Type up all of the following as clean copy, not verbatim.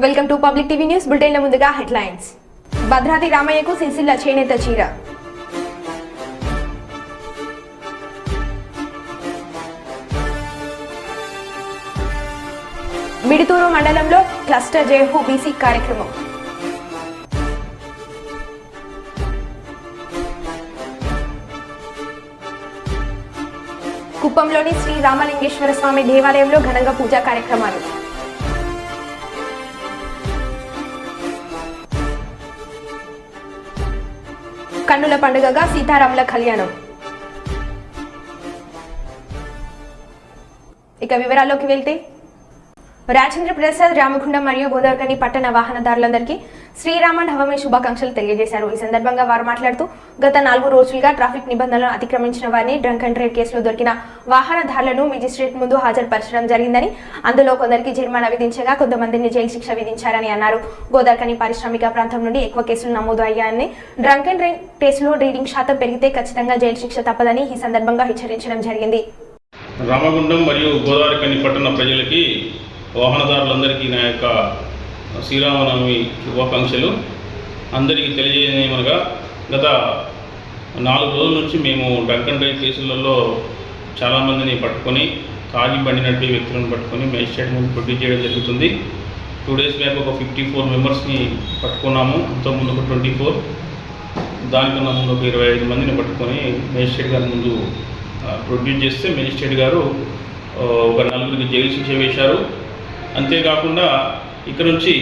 Welcome to public TV news బులెటిన్ల ముందుగా headlines. Bhadradri రామయ్యకు సిరిసిల్ల చేనేత చీర. మిడుతూరు మండలంలో క్లస్టర్ జేహూ బీసీ కార్యక్రమం. కుప్పంలోని శ్రీ రామలింగేశ్వర స్వామి దేవాలయంలో ఘనంగా పూజా కార్యక్రమాలు. కన్నుల పండుగగా సీతారాముల కళ్యాణం. ఇక వివరాల్లోకి వెళ్తే రాజేంద్ర ప్రసాద్ రామగుండం మరియు గోదావరికని పట్టణ వాహనదారులందరికీ శ్రీరామ నవమి శుభాకాంక్షలు తెలియజేశారు. ఈ సందర్భంగా వారు మాట్లాడుతూ గత 4 రోజులుగా ట్రాఫిక్ నిబంధనలను అతిక్రమించిన వారిని డ్రంక్ అండ్ డ్రైవ్ కేసులో దొరికిన వాహనదారులను మెజిస్ట్రేట్ ముందు హాజరుపరచడం జరిగిందని, అందులో కొందరికి జరిమానా విధించగా కొంతమందిని జైలు శిక్ష విధించారని అన్నారు. గోదావరికని పారిశ్రామిక ప్రాంతం నుండి ఎక్కువ కేసులు నమోదు అయ్యాయని, డ్రంక్ అండ్ డ్రైవ్ కేసులో రీడింగ్ శాతం పెరిగితే ఖచ్చితంగా జైలు శిక్ష తప్పదని ఈ సందర్భంగా హెచ్చరించడం జరిగింది. రామగుండం మరియు గోదావరికని పట్టణ ప్రజలకి, వాహనదారులందరికీ నా యొక్క శ్రీరామనవమి శుభాకాంక్షలు. అందరికీ తెలియజేయమనగా గత 4 రోజుల నుంచి మేము డ్రంక్ అండ్ డ్రైవ్ కేసులలో చాలామందిని పట్టుకొని తాగి బండి నడిపే వ్యక్తులను పట్టుకొని మేజిస్ట్రేట్ ముందు ప్రొడ్యూస్ చేయడం జరుగుతుంది. 2 డేస్ బ్యాక్ ఒక 54 మెంబర్స్ని పట్టుకున్నాము. అంతకుముందు ఒక 24, దానికన్నా ముందు ఒక 25 మందిని పట్టుకొని మేజిస్ట్రేట్ గారి ముందు ప్రొడ్యూస్ చేస్తే మేజిస్ట్రేట్ గారు ఒక 4గురికి జైలు శిక్ష వేశారు. అంతేకాకుండా ఇక్కడ నుంచి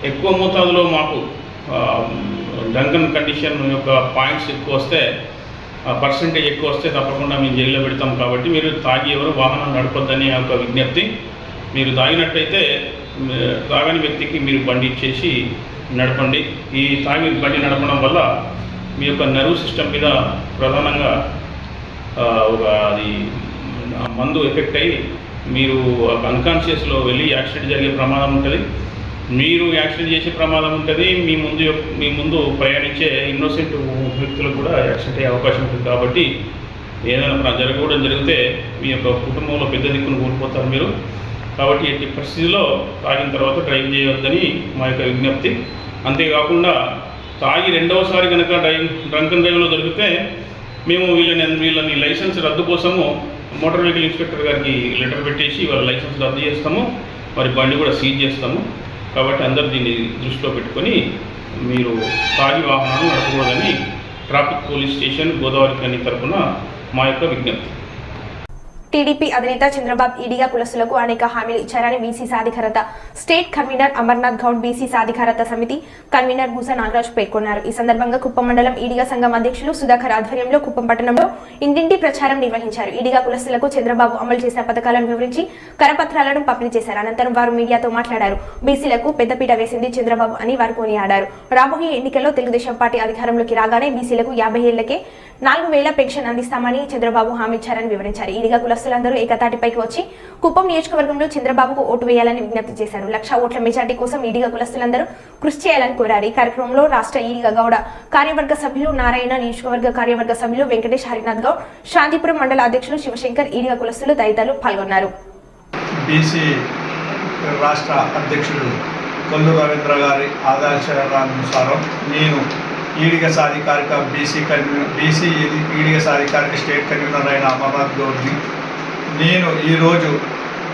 ఎక్కువ మోతాదులో మాకు డ్రంకన్ కండిషన్ యొక్క పాయింట్స్ ఎక్కువ వస్తే, పర్సంటేజ్ ఎక్కువ వస్తే తప్పకుండా మేము జైల్లో పెడతాం. కాబట్టి మీరు తాగి ఎవరు వాహనం నడపొద్దని ఒక విజ్ఞప్తి. మీరు తాగినట్టయితే తాగని వ్యక్తికి మీరు బండి ఇచ్చేసి నడపండి. ఈ తాగి బండి నడపడం వల్ల మీ యొక్క నర్వ్ సిస్టమ్ మీద ప్రధానంగా అది మందు ఎఫెక్ట్ అయ్యి మీరు అన్కాన్షియస్లో వెళ్ళి యాక్సిడెంట్ జరిగే ప్రమాదం ఉంటుంది. మీరు యాక్సిడెంట్ చేసే ప్రమాదం ఉంటుంది. మీ ముందు ప్రయాణించే ఇన్నోసెంట్ వ్యక్తులకు కూడా యాక్సిడెంట్ అయ్యే అవకాశం ఉంటుంది. కాబట్టి ఏదైనా జరగకూడదు జరిగితే మీ యొక్క కుటుంబంలో పెద్ద దిక్కును కోల్పోతారు మీరు. కాబట్టి ఎట్టి పరిస్థితిలో తాగిన తర్వాత డ్రైవ్ చేయవద్దని మా యొక్క విజ్ఞప్తి. అంతేకాకుండా తాగి రెండవసారి కనుక డ్రంక్ అండ్ డ్రైవ్లో దొరికితే మేము వీళ్ళని లైసెన్స్ రద్దు కోసము మోటార్ వెహికల్ ఇన్స్పెక్టర్ గారికి లెటర్ పెట్టేసి వాళ్ళ లైసెన్స్ రద్దు చేస్తాము, మరి బండి కూడా సీజ్ చేస్తాము. కాబట్టి అందరూ దీన్ని దృష్టిలో పెట్టుకొని మీరు తాగి వాహనాలు నడపకూడదని ట్రాఫిక్ పోలీస్ స్టేషన్ గోదావరికని తరఫున మా యొక్క విజ్ఞప్తి. టీడీపీ అధినేత చంద్రబాబు ఈడీగా కులస్తులకు అనేక హామీలు ఇచ్చారని బీసీ సాధికారత state convener Amarnath Goud, BC సాధికారత సమితి కన్వీనర్ భూసా నాగరాజ్ పేర్కొన్నారు. ఈ సందర్భంగా కుప్పం మండలం ఈడీగా సంఘం అధ్యక్షులు సుధాకర్ ఆధ్వర్యంలో కుప్పం పట్టణంలో ఇంటింటి ప్రచారం నిర్వహించారు. ఈడీగా కులస్తులకు చంద్రబాబు అమలు చేసిన పథకాలను వివరించి కరపత్రాలను పంపిణీ చేశారు. అనంతరం వారు మీడియాతో మాట్లాడారు. బీసీలకు పెద్దపీట వేసింది చంద్రబాబు అని వారు కొనియాడారు. రాబోయే ఎన్నికల్లో తెలుగుదేశం పార్టీ అధికారంలోకి రాగానే బీసీలకు 50 ఏళ్లకే 4000 పెన్షన్ అందిస్తామని చంద్రబాబు హామీ ఇచ్చారని వివరించారు. ఈడీగా కులస్తులందరూ ఏకతాటిపైకి వచ్చి కుప్పం నియోజకవర్గంలో చంద్రబాబుకు ఓటు వేయాలని విజ్ఞప్తి చేశారు. 1,00,000 ఓట్ల మెజార్టీ కోసం ఈడీగా కులస్తులందరూ కృషి చేయాలని కోరారు. ఈ కార్యక్రమంలో రాష్ట్ర ఈడీగా గౌడ కార్యవర్గ సభ్యులు నారాయణ, నియోజకవర్గ కార్యవర్గ సభ్యులు వెంకటేష్, హరినాథ్ గౌడ్, శాంతిపురం మండల అధ్యక్షులు శివశంకర్, ఈడీగా కులస్తులు తదితరులు పాల్గొన్నారు. బీసీ రాష్ట్ర అధ్యక్షుడు కొల్లు రవీంద్ర గారి ఆదేశానుసారం నేను ఈడిగ సాధికారిక బీసీ ఈడిగ సాధికారిక స్టేట్ కన్వీనర్ అయిన అమర్నాథ్ గౌడ్ని నేను ఈరోజు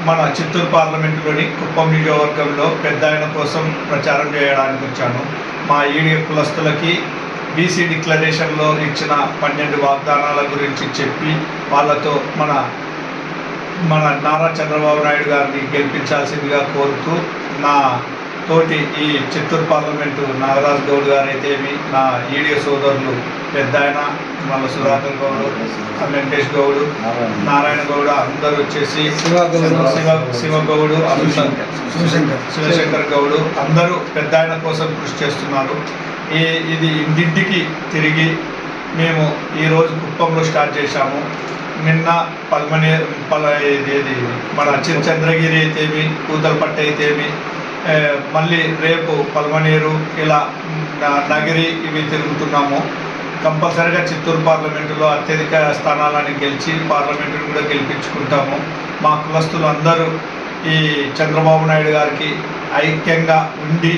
మన చిత్తూరు పార్లమెంటులోని కుప్పం నియోజకవర్గంలో పెద్ద ఆయన కోసం ప్రచారం చేయడానికి వచ్చాను. మా ఈడిగ కులస్తులకి బీసీ డిక్లరేషన్లో ఇచ్చిన 12 వాగ్దానాల గురించి చెప్పి వాళ్ళతో మన నారా చంద్రబాబు నాయుడు గారిని గెలిపించాల్సిందిగా కోరుతూ నా తోటి ఈ చిత్తూరు పార్లమెంటు నాగరాజ్ గౌడ్ గారు అయితేమి, నా ఈడియో సోదరులు పెద్ద ఆయన మళ్ళీ సుధాకర్ గౌడు, వెంకటేష్ గౌడు, నారాయణ గౌడ అందరూ వచ్చేసి శివగౌడు, శివశంకర్ గౌడు అందరూ పెద్ద ఆయన కోసం కృషి చేస్తున్నారు. ఇది ఇంటింటికి తిరిగి మేము ఈరోజు కుప్పంలో స్టార్ట్ చేశాము. నిన్న మన చంద్రగిరి అయితేమి, కూతలపట్టు అయితేమి, మళ్ళీ రేపు పల్మనేరు, ఇలా నగిరి ఇవి తిరుగుతున్నాము. కంపల్సరిగా చిత్తూరు పార్లమెంటులో అత్యధిక స్థానాలను గెలిచి పార్లమెంటును కూడా గెలిపించుకుంటాము. మా కులస్తులు అందరూ ఈ చంద్రబాబు నాయుడు గారికి ఐక్యంగా ఉండి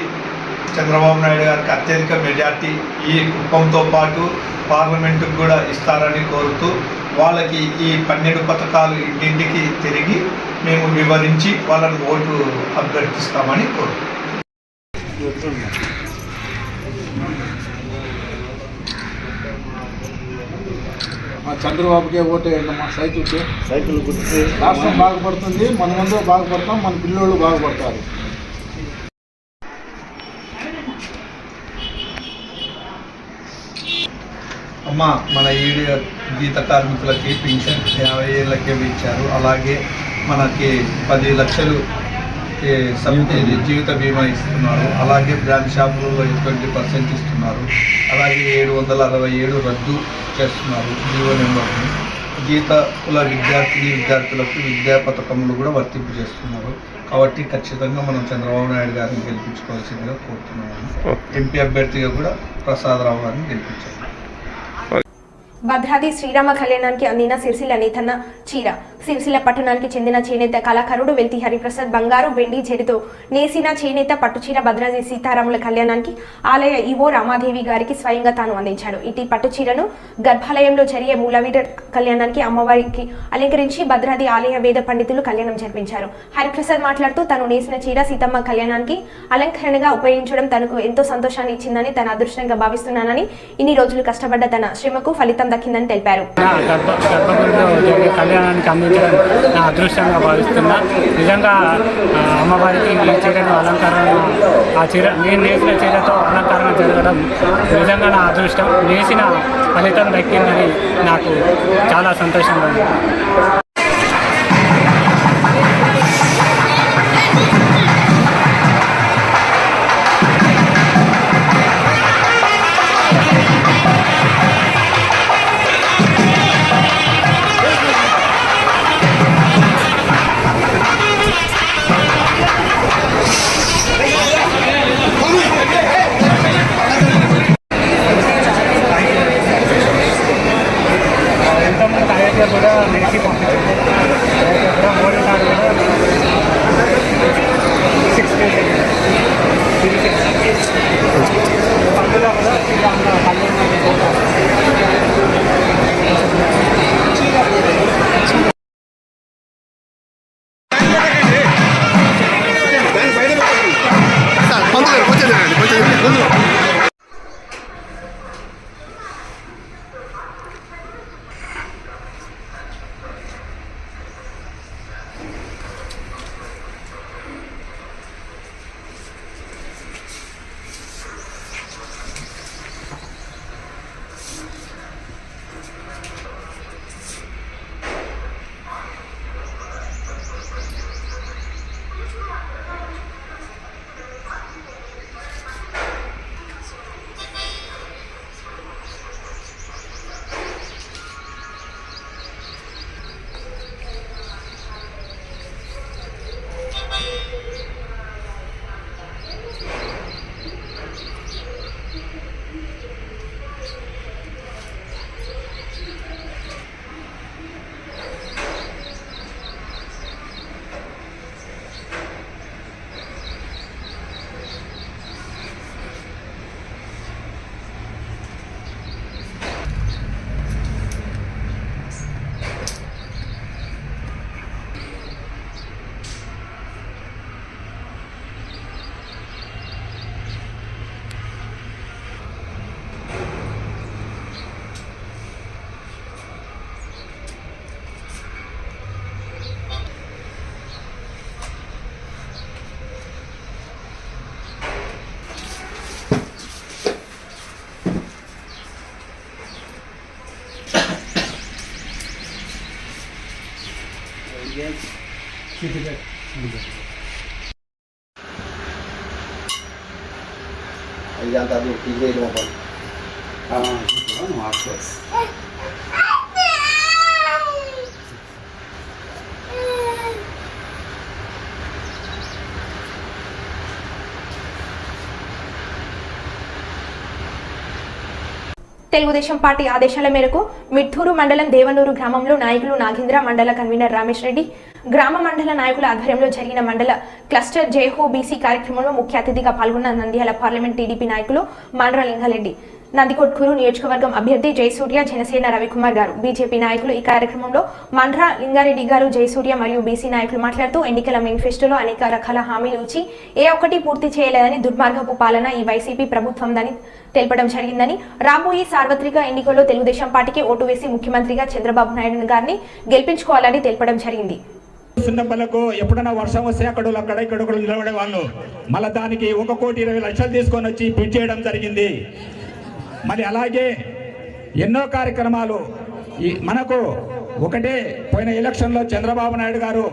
చంద్రబాబు నాయుడు గారికి అత్యధిక మెజార్టీ ఈ కుప్పంతో పాటు పార్లమెంటుకు కూడా ఇస్తారని కోరుతూ వాళ్ళకి ఈ 12 పథకాలు ఇంటింటికి తిరిగి మేము వివరించి వాళ్ళని ఓటు అభ్యర్థిస్తామని కోరుతున్నాం. చంద్రబాబుకే ఓటు వేయండి. మా సైకిల్ గుర్తు రాష్ట్రం బాగుపడుతుంది, మనమందరూ బాగుపడతాం, మన పిల్లోళ్ళు బాగుపడతారు. అమ్మ, మన ఈడు గీత కార్మికులకి పెన్షన్ 50 ఏళ్ళకే ఇచ్చారు. అలాగే మనకి 10 లక్షలు జీవిత బీమా ఇస్తున్నారు. అలాగే బ్రాంచ్ షాపులలో 20% ఇస్తున్నారు. అలాగే 767 రద్దు చేస్తున్నారు జీవో నెంబర్ని. గీత కుల విద్యార్థులకు విద్యా పథకములు కూడా వర్తింపు చేస్తున్నారు. కాబట్టి ఖచ్చితంగా మనం చంద్రబాబు నాయుడు గారిని గెలిపించుకోవాల్సిందిగా కోరుతున్నాము. ఎంపీ అభ్యర్థిగా కూడా ప్రసాదరావు గారిని గెలిపించారు. భద్రాద్రి శ్రీరామ కళ్యాణానికి అందిన సిరిసిల్ల నేతన్న చీర. సిరిసిల్ల పట్టణానికి చెందిన చేనేత కళాకారుడు వెల్తి హరిప్రసాద్ బంగారు వెండి చెరితో నేసిన చేనేత పట్టుచీర భద్రాద్రి సీతారాముల కళ్యాణానికి ఆలయ ఈవో రామాదేవి గారికి స్వయంగా తాను అందించాడు. ఇటీ పట్టుచీరను గర్భాలయంలో జరిగే మూలవీర కళ్యాణానికి అమ్మవారికి అలంకరించి భద్రాద్రి ఆలయ వేద పండితులు కళ్యాణం జరిపించారు. హరిప్రసాద్ మాట్లాడుతూ తను నేసిన చీర సీతమ్మ కళ్యాణానికి అలంకరణగా ఉపయోగించడం తనకు ఎంతో సంతోషాన్ని ఇచ్చిందని, తన అదృష్టంగా భావిస్తున్నానని, ఇన్ని రోజులు కష్టపడ్డ తన శ్రమకు ఫలితం దక్కిందని తెలిపారు. కళ్యాణానికి అందించడం నా అదృష్టంగా భావిస్తున్నా. నిజంగా అమ్మవారికి ఈ చీరను అలంకరణ, ఆ చీర నేను నేసిన చీరతో అలంకరణ జరగడం నిజంగా నా అదృష్టం. నేసిన ఫలితం దక్కిందని నాకు చాలా సంతోషంగా ఉంది. కూడా నేసి పంపించారు. మోడీ సార్ కూడా 6 days అందులో కూడా తెలుగుదేశం పార్టీ ఆదేశాల మేరకు మిట్టూరు మండలం దేవనూరు గ్రామంలో నాయకులు నాగేంద్ర, మండల కన్వీనర్ రమేష్ రెడ్డి, గ్రామ మండల నాయకుల ఆధ్వర్యంలో జరిగిన మండల క్లస్టర్ జేహో బీసీ కార్యక్రమంలో ముఖ్య అతిథిగా పాల్గొన్న నంద్యాల పార్లమెంట్ టీడీపీ నాయకులు మండ్ర లింగారెడ్డి, నందికొట్కూరు నియోజకవర్గం అభ్యర్థి జయసూర్య, జనసేన రవికుమార్ గారు, బీజేపీ నాయకులు. ఈ కార్యక్రమంలో మండ్ర లింగారెడ్డి గారు, జయసూర్య మరియు బీసీ నాయకులు మాట్లాడుతూ ఎన్నికల మేనిఫెస్టోలో అనేక రకాల హామీలు ఇచ్చి ఏ ఒక్కటి పూర్తి చేయలేదని, దుర్మార్గపు పాలన ఈ వైసీపీ ప్రభుత్వందని తెలపడం జరిగిందని, రాబోయే సార్వత్రిక ఎన్నికల్లో తెలుగుదేశం పార్టీకి ఓటు వేసి ముఖ్యమంత్రిగా చంద్రబాబు నాయుడు గారిని గెలిపించుకోవాలని తెలపడం జరిగింది. చిన్నపిల్లకు ఎప్పుడైనా వర్షం వస్తే అక్కడ ఇక్కడ నిలబడే వాళ్ళు మళ్ళీ దానికి 1,20,00,000 తీసుకొని వచ్చి పిట్ చేయడం జరిగింది. మరి అలాగే ఎన్నో కార్యక్రమాలు మనకు ఒకటే పోయిన ఎలక్షన్లో చంద్రబాబు నాయుడు గారు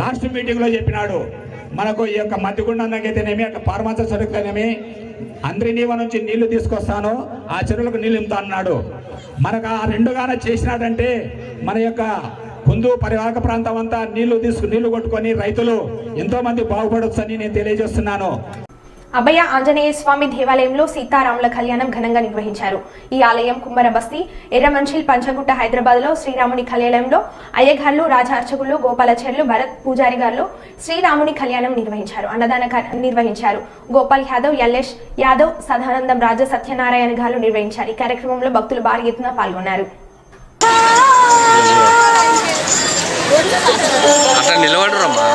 లాస్ట్ మీటింగ్లో చెప్పినాడు, మనకు ఈ యొక్క మధ్యగుండానికైతేనేమి అట్లా పార్మాస చెరువులనేమి అందరి నీవ నుంచి నీళ్లు తీసుకొస్తాను, ఆ చెరువులకు నీళ్ళు ఇంత అన్నాడు. మనకు ఆ రెండుగానే చేసినాడంటే మన యొక్క కుందు పరివాహక ప్రాంతం అంతా నీళ్లు కొట్టుకొని రైతులు ఎంతో మంది బాగుపడొచ్చని నేను తెలియజేస్తున్నాను. అభయ ఆంజనేయ స్వామి దేవాలయంలో సీతారాముల కళ్యాణం ఘనంగా నిర్వహించారు. ఈ ఆలయం కుమ్మరబస్తీ, ఎర్రమంచిల్, పంచగుట్ట, హైదరాబాద్ లో శ్రీరాముని కళ్యాణంలో అయ్యగార్లు, రాజ అర్చకులు, గోపాలాచార్యులు, భరత్ పూజారి గారు శ్రీరాముని కళ్యాణం నిర్వహించారు. అన్నదాన నిర్వహించారు. గోపాల్ యాదవ్, యల్లేష్ యాదవ్, సదానందం రాజ, సత్యనారాయణ గారు నిర్వహించారు. ఈ కార్యక్రమంలో భక్తులు భారీ ఎత్తున పాల్గొన్నారు. అట్లా నిలబడరమ్మా.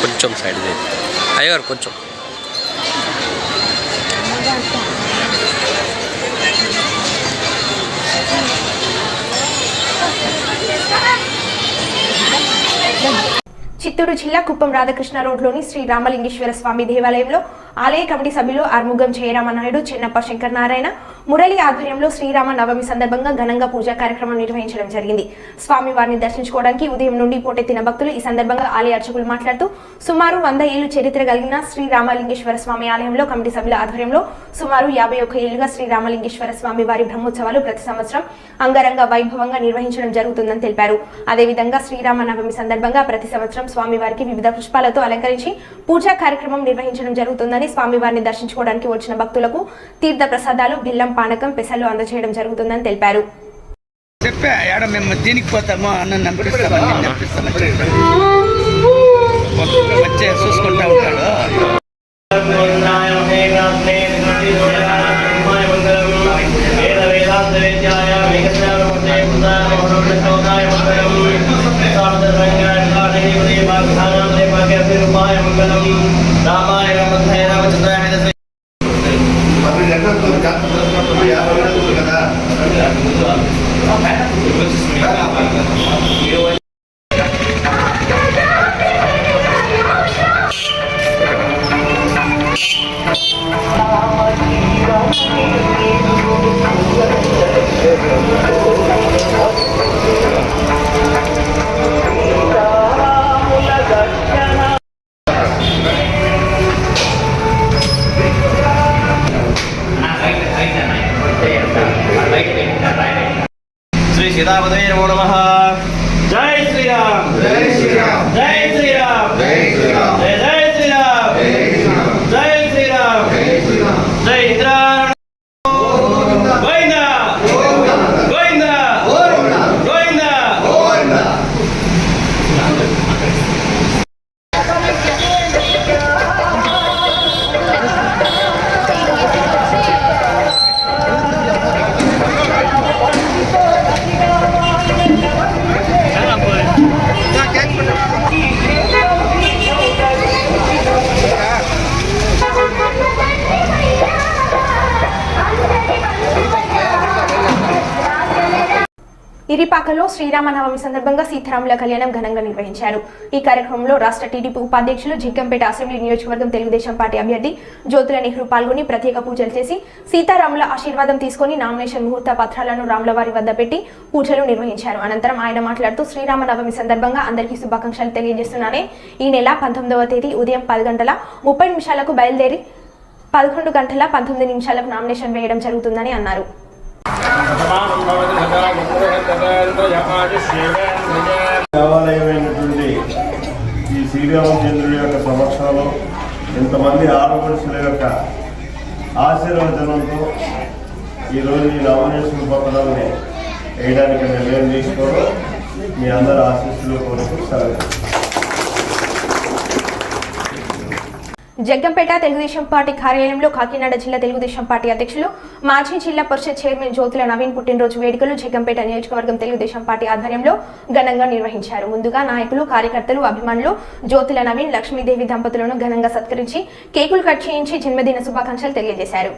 కొంచెం సైడ్ అయ్యారు కొంచెం చిత్తూరు జిల్లా కుప్పం రాధాకృష్ణ రోడ్లోని శ్రీ రామలింగేశ్వర స్వామి దేవాలయంలో ఆలయ కమిటీ సభ్యులు ఆర్ముగం జయరామనాయుడు, చెన్నప్ప శంకర్ నారాయణ, మురళి ఆధ్వర్యంలో శ్రీరామ నవమి సందర్భంగా ఘనంగా పూజా కార్యక్రమం నిర్వహించడం జరిగింది. స్వామివారిని దర్శించుకోవడానికి ఉదయం నుండి పోటెత్తిన భక్తులు. ఈ సందర్భంగా ఆలయ అర్చకులు మాట్లాడుతూ సుమారు 100 ఏళ్లు చరిత్ర కలిగిన శ్రీ రామలింగేశ్వర స్వామి ఆలయంలో కమిటీ సభ్యుల ఆధ్వర్యంలో సుమారు 51 ఏళ్లుగా శ్రీ రామలింగేశ్వర స్వామి వారి బ్రహ్మోత్సవాలు ప్రతి సంవత్సరం అంగరంగ వైభవంగా నిర్వహించడం జరుగుతుందని తెలిపారు. అదేవిధంగా శ్రీరామ నవమి సందర్భంగా ప్రతి సంవత్సరం స్వామివారికి వివిధ పుష్పాలతో అలంకరించి పూజా కార్యక్రమం నిర్వహించడం జరుగుతుందని, స్వామివారిని దర్శించుకోవడానికి వచ్చిన భక్తులకు తీర్థ ప్రసాదాలు, బెల్లం పానకం, పెసలు అందజేయడం జరుగుతుందని తెలిపారు. వచ్చే చూసుకుంటా ఉంటాడు. శ్రీ సీతాపదే నమో నమః. జై శ్రీరామ్, జై శ్రీరామ్, జై శ్రీరామ్, జై శ్రీరామ్, జై శ్రీరామ్, జై శ్రీరామ్, జై శ్రీరామ్, జై శ్రీరామ్, జై ఇంద్ర ఇరిపాకలో శ్రీరామనవమి సందర్భంగా సీతారాముల కళ్యాణం ఘనంగా నిర్వహించారు. ఈ కార్యక్రమంలో రాష్ట్ర టీడీపీ ఉపాధ్యక్షులు జగ్గంపేట అసెంబ్లీ నియోజకవర్గం తెలుగుదేశం పార్టీ అభ్యర్థి జ్యోతుల నెహ్రూ పాల్గొని ప్రత్యేక పూజలు చేసి సీతారాముల ఆశీర్వాదం తీసుకుని నామినేషన్ ముహూర్త పత్రాలను రాములవారి వద్ద పెట్టి పూజలు నిర్వహించారు. అనంతరం ఆయన మాట్లాడుతూ శ్రీరామనవమి సందర్భంగా అందరికీ శుభాకాంక్షలు తెలియజేస్తున్నానని ఈ నెల 19వ తేదీ ఉదయం 10:30 బయలుదేరి 11:19 నామినేషన్ వేయడం జరుగుతుందని అన్నారు. దేవాలయమైనటువంటి ఈ శ్రీరామచంద్రుడి యొక్క సమక్షంలో ఇంతమంది ఆడపడుచుల యొక్క ఆశీర్వచనంతో ఈరోజు ఈ నామినేషన్ పత్రాలని వేయడానికి నిర్ణయం తీసుకోవడం మీ అందరి ఆశీస్సులు కోరుతూ సెలవు. జగ్గంపేట తెలుగుదేశం పార్టీ కార్యాలయంలో కాకినాడ జిల్లా తెలుగుదేశం పార్టీ అధ్యక్షులు మాజీ జిల్లా పరిషత్ చైర్మన్ జ్యోతుల నవీన్ పుట్టినరోజు వేడుకలు జగ్గంపేట నియోజకవర్గం తెలుగుదేశం పార్టీ ఆధ్వర్యంలో ఘనంగా నిర్వహించారు. ముందుగా నాయకులు, కార్యకర్తలు, అభిమానులు జ్యోతుల నవీన్, లక్ష్మీదేవి దంపతులను ఘనంగా సత్కరించి కేకులు కట్ చేయించి జన్మదిన శుభాకాంక్షలు తెలియజేశారు.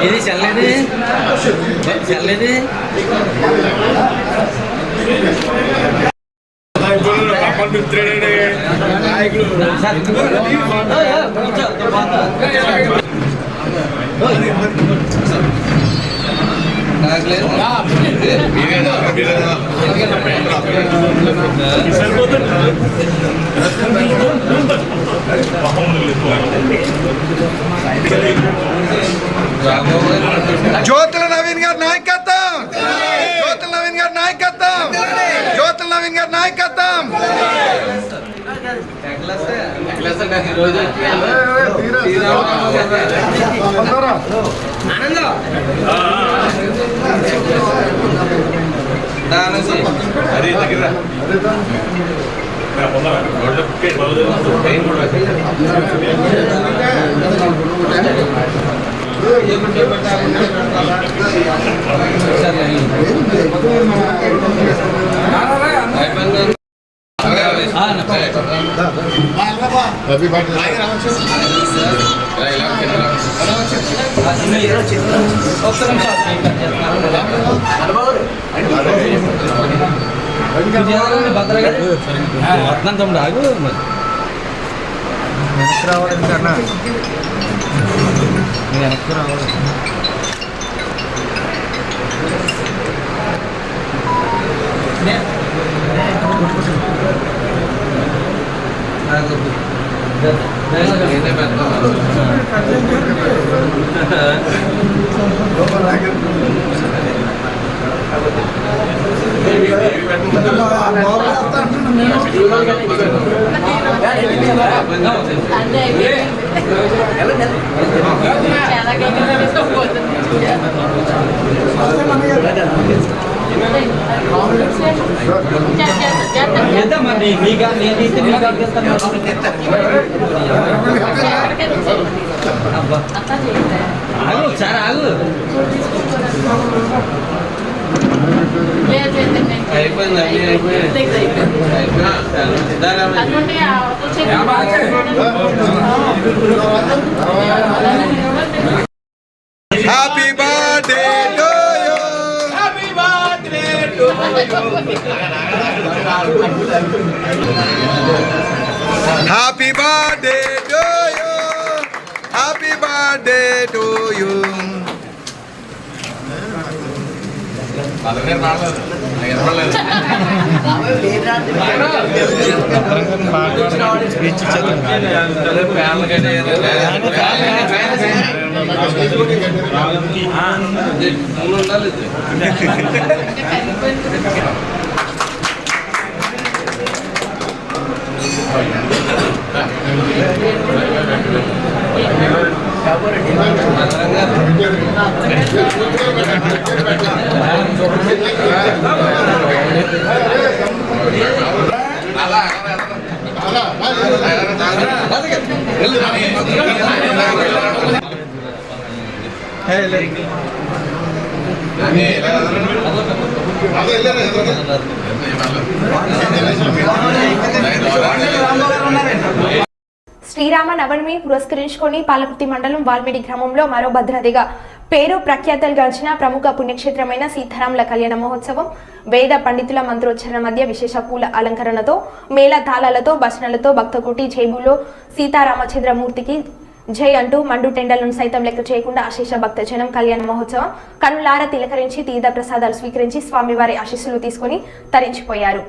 ఇది చల్లేది చల్లేది జ్యోతుల నవీన్ గారి నాయకత్వం, జ్యోతుల నవీన్ గారి నాయకత్వం, జ్యోతుల నవీన్ గారి నాయకత్వం. తమ్ముడు ఆగు రావడం కన్నా వెనక్కి రావడం ఒకసారి ఆగు happy birthday to you. Happy birthday to you. Happy birthday to you. శ్రీరామ నవమిని పురస్కరించుకొని పాలకుర్తి మండలం వాల్మీడి గ్రామంలో మరో భద్రదిగా పేరు ప్రఖ్యాతలు గడిచిన ప్రముఖ పుణ్యక్షేత్రమైన సీతారాముల కళ్యాణ మహోత్సవం వేద పండితుల మంత్రోచ్చరణ మధ్య విశేష పూల అలంకరణతో మేళ తాళాలతో భజనలతో భక్తకోటి జైబులో సీతారామచంద్రమూర్తికి జై అంటూ మండు టెండలను సైతం లెక్క చేయకుండా అశేష భక్తజనం కళ్యాణ మహోత్సవం కన్నులార తిలకరించి తీర్థ ప్రసాదాలు స్వీకరించి స్వామివారి ఆశీస్సులు తీసుకుని తరించిపోయారు.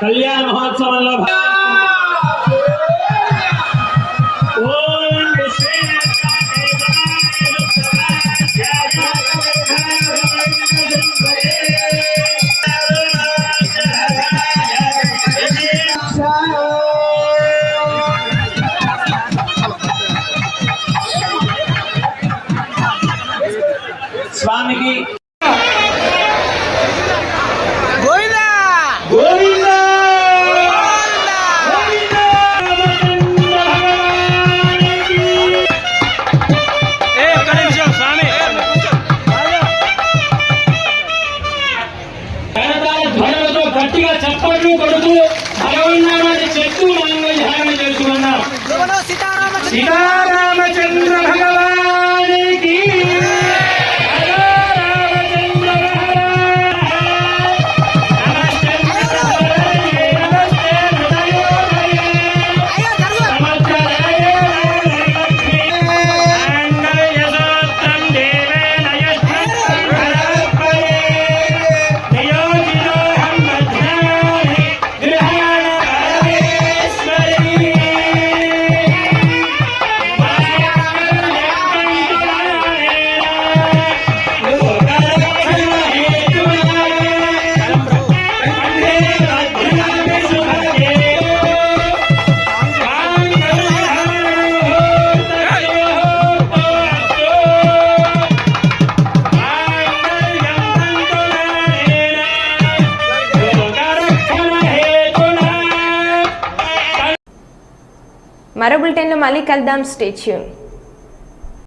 కళ్యాణ మహోత్సవంలో స్వామికి గట్టిగా చప్పట్లు కొడుతూ భగవన్నామాన్ని చెప్తూ మనం ధ్యానం చేసుకున్నాం. సీతారామచంద్ర భగవానికి మరో బులెటిన్లో మళ్ళీ కలుద్దాం. Stay tune.